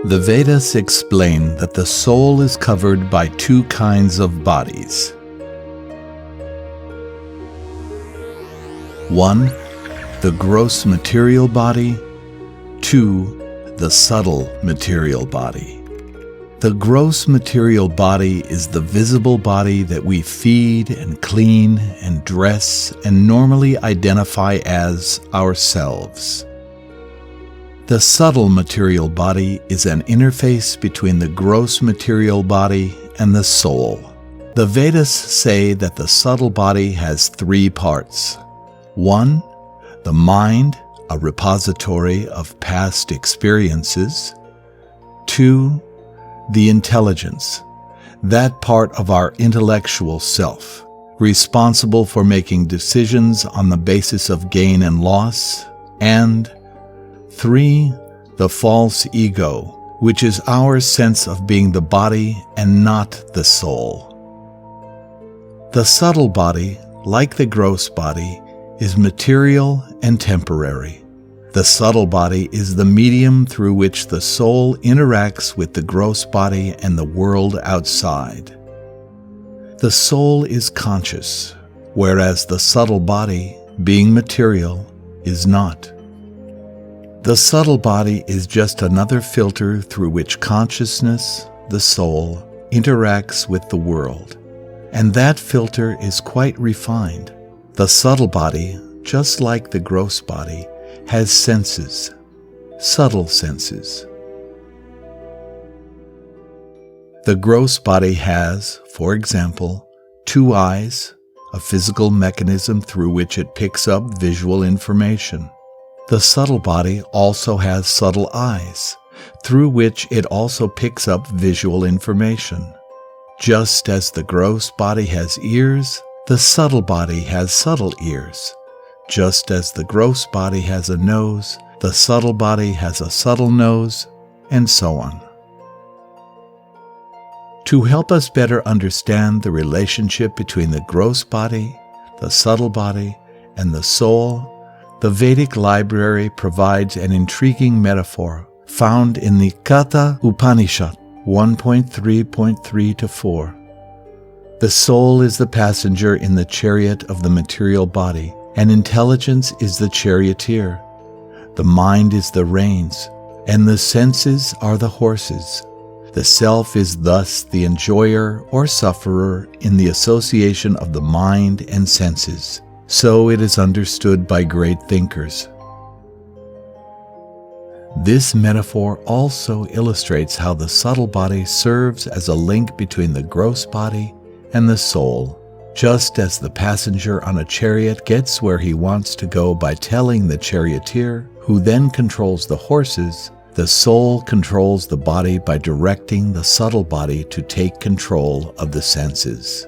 The Vedas explain that the soul is covered by two kinds of bodies. 1. The gross material body. 2. The subtle material body. The gross material body is the visible body that we feed and clean and dress and normally identify as ourselves. The subtle material body is an interface between the gross material body and the soul. The Vedas say that the subtle body has three parts. 1. The mind, a repository of past experiences. 2. The intelligence, that part of our intellectual self, responsible for making decisions on the basis of gain and loss. And 3. The false ego, which is our sense of being the body and not the soul. The subtle body, like the gross body, is material and temporary. The subtle body is the medium through which the soul interacts with the gross body and the world outside. The soul is conscious, whereas the subtle body, being material, is not. The subtle body is just another filter through which consciousness, the soul, interacts with the world, and that filter is quite refined. The subtle body, just like the gross body, has senses, subtle senses. The gross body has, for example, 2 eyes, a physical mechanism through which it picks up visual information. The subtle body also has subtle eyes, through which it also picks up visual information. Just as the gross body has ears, the subtle body has subtle ears. Just as the gross body has a nose, the subtle body has a subtle nose, and so on. To help us better understand the relationship between the gross body, the subtle body, and the soul, the Vedic library provides an intriguing metaphor found in the Katha Upanishad 1.3.3-4. The soul is the passenger in the chariot of the material body, and intelligence is the charioteer. The mind is the reins, and the senses are the horses. The self is thus the enjoyer or sufferer in the association of the mind and senses. So it is understood by great thinkers. This metaphor also illustrates how the subtle body serves as a link between the gross body and the soul. Just as the passenger on a chariot gets where he wants to go by telling the charioteer, who then controls the horses, the soul controls the body by directing the subtle body to take control of the senses.